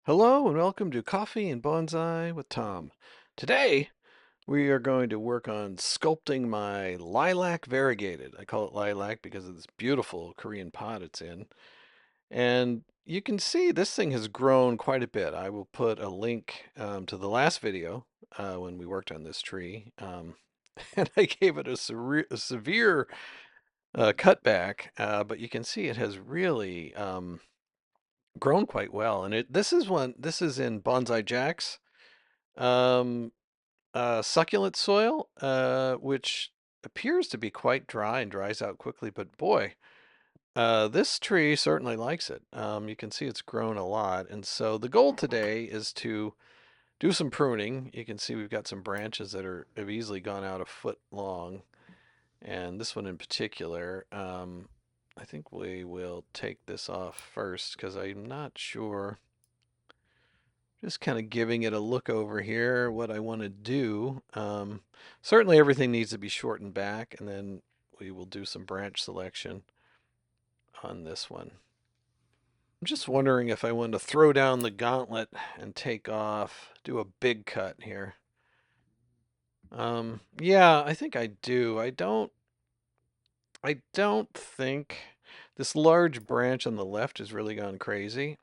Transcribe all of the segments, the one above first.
Hello and welcome to Coffee and Bonsai with Tom. Today we are going to work on sculpting my Lilac Variegated. I call it Lilac because of this beautiful Korean pot it's in. And you can see this thing has grown quite a bit. I will put a link to the last video when we worked on this tree. And I gave it a severe cutback, but you can see it has really grown quite well. And this is in Bonsai Jacks. Um, Succulent soil, which appears to be quite dry and dries out quickly, but boy, this tree certainly likes it. You can see it's grown a lot, and so the goal today is to do some pruning. You can see we've got some branches that have easily gone out a foot long, and this one in particular. I think we will take this off first because I'm not sure. Just kind of giving it a look over here, what I want to do. Certainly everything needs to be shortened back, and then we will do some branch selection on this one. I'm just wondering if I want to throw down the gauntlet and take off, do a big cut here. Yeah, I think I do. I don't think this large branch on the left has really gone crazy.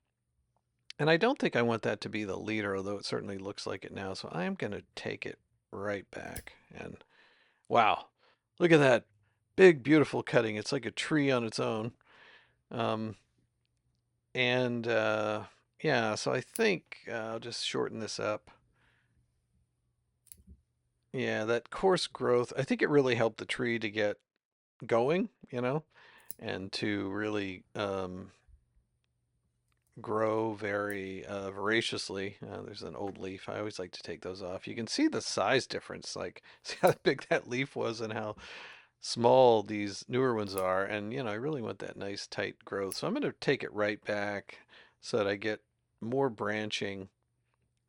And I don't think I want that to be the leader, although it certainly looks like it now. So I am going to take it right back. And wow, look at that big, beautiful cutting. It's like a tree on its own. Um, and yeah, so I think I'll just shorten this up. Yeah, that coarse growth, I think it really helped the tree to get going, and to really grow very voraciously. There's an old leaf. I always like to take those off. You can see the size difference, like see how big that leaf was and how small these newer ones are. And I really want that nice tight growth. So I'm going to take it right back so that I get more branching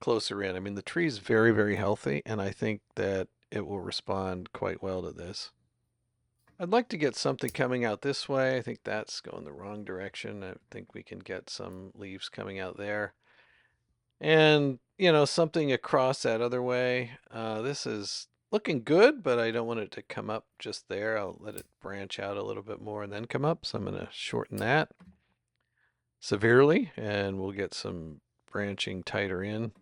closer in. I mean, the tree is very, very healthy, and I think that it will respond quite well to this. I'd like to get something coming out this way. I think that's going the wrong direction. I think we can get some leaves coming out there. And, something across that other way. This is looking good, but I don't want it to come up just there. I'll let it branch out a little bit more and then come up. So I'm going to shorten that severely, and we'll get some branching tighter in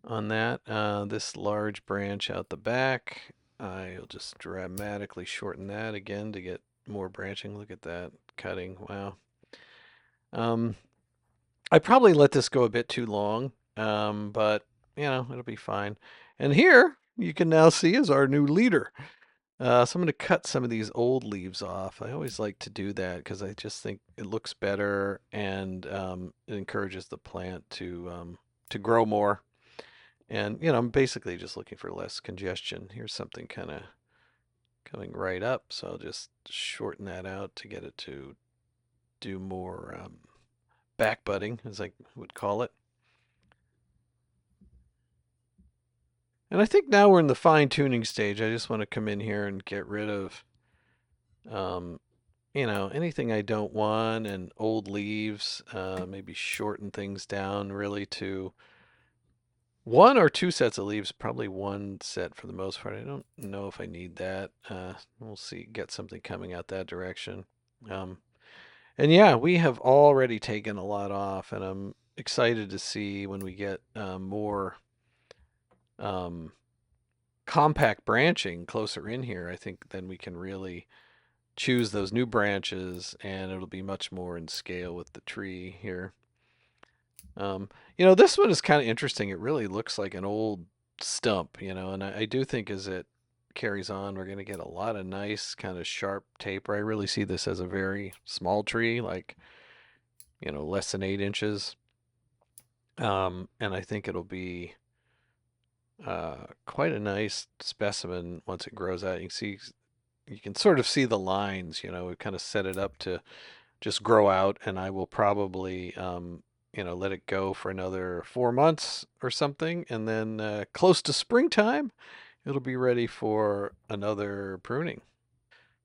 on that. This large branch out the back, I'll just dramatically shorten that again to get more branching. Look at that cutting. Wow. Um, I probably let this go a bit too long, but it'll be fine. And here you can now see is our new leader. So I'm going to cut some of these old leaves off. I always like to do that because I just think it looks better and it encourages the plant to grow more. And I'm basically just looking for less congestion. Here's something kind of coming right up, so I'll just shorten that out to get it to do more back budding, as I would call it. And I think now we're in the fine tuning stage. I just want to come in here and get rid of, um, anything I don't want and old leaves. Maybe shorten things down really to one or two sets of leaves. Probably one set for the most part. I don't know if I need that. We'll see. Get something coming out that direction. Um, and yeah, we have already taken a lot off, and I'm excited to see when we get more. Um, Compact branching closer in here, I think then we can really choose those new branches and it'll be much more in scale with the tree here. Um, this one is kind of interesting. It really looks like an old stump, and I do think as it carries on, we're going to get a lot of nice kind of sharp taper. I really see this as a very small tree, like, less than 8 inches. And I think it'll be quite a nice specimen once it grows out. You can sort of see the lines, we kind of set it up to just grow out, and I will probably, let it go for another 4 months or something, and then close to springtime, it'll be ready for another pruning.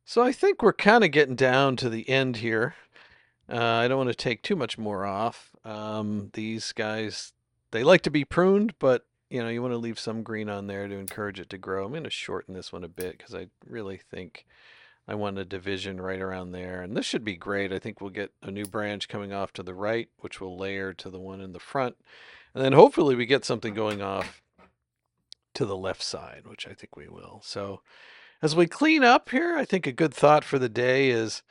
So I think we're kind of getting down to the end here. I don't want to take too much more off. These guys, they like to be pruned, but you want to leave some green on there to encourage it to grow. I'm going to shorten this one a bit because I really think I want a division right around there. And this should be great. I think we'll get a new branch coming off to the right, which will layer to the one in the front. And then hopefully we get something going off to the left side, which I think we will. So as we clean up here, I think a good thought for the day is,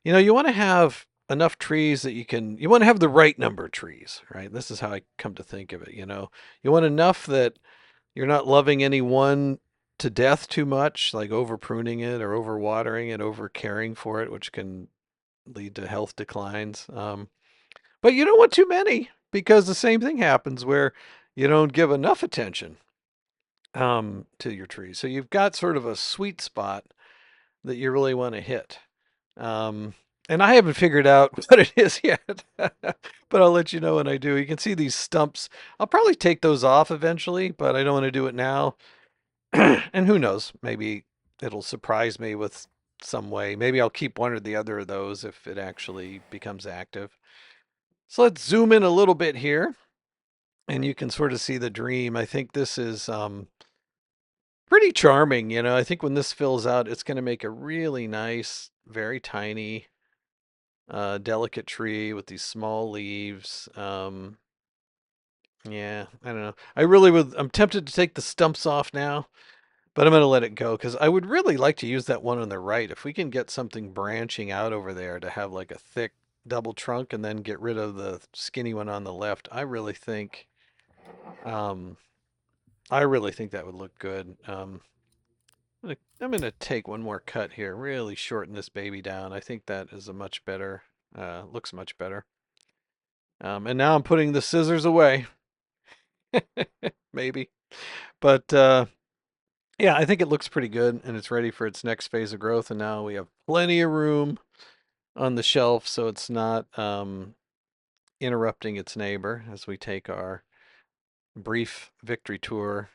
you want to have enough trees that you want to have the right number of trees, right? This is how I come to think of it, You want enough that you're not loving any one to death too much, like over pruning it or over watering it, over caring for it, which can lead to health declines. But you don't want too many because the same thing happens where you don't give enough attention to your trees. So you've got sort of a sweet spot that you really want to hit. Um, and I haven't figured out what it is yet, but I'll let you know when I do. You can see these stumps. I'll probably take those off eventually, but I don't want to do it now. And who knows? Maybe it'll surprise me with some way. Maybe I'll keep one or the other of those if it actually becomes active. So let's zoom in a little bit here, and you can sort of see the dream. I think this is pretty charming. I think when this fills out, it's going to make a really nice, very tiny, delicate tree with these small leaves. Yeah, I don't know. I really would. I'm tempted to take the stumps off now, but I'm going to let it go because I would really like to use that one on the right. If we can get something branching out over there to have like a thick double trunk and then get rid of the skinny one on the left, um, I really think that would look good. I'm gonna take one more cut here, really shorten this baby down. I think that is a much better, looks much better. And now I'm putting the scissors away, maybe. But yeah, I think it looks pretty good and it's ready for its next phase of growth. And now we have plenty of room on the shelf so it's not interrupting its neighbor as we take our brief victory tour.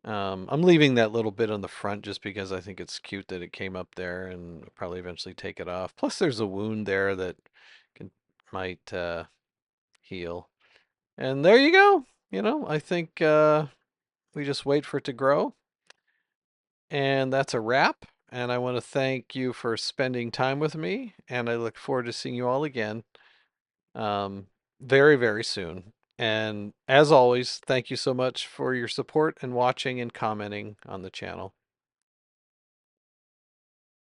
I'm leaving that little bit on the front just because I think it's cute that it came up there and I'll probably eventually take it off. Plus there's a wound there that can, might heal. And there you go. I think we just wait for it to grow. And that's a wrap. And I want to thank you for spending time with me. And I look forward to seeing you all again um, very, very soon. And as always, thank you so much for your support and watching and commenting on the channel.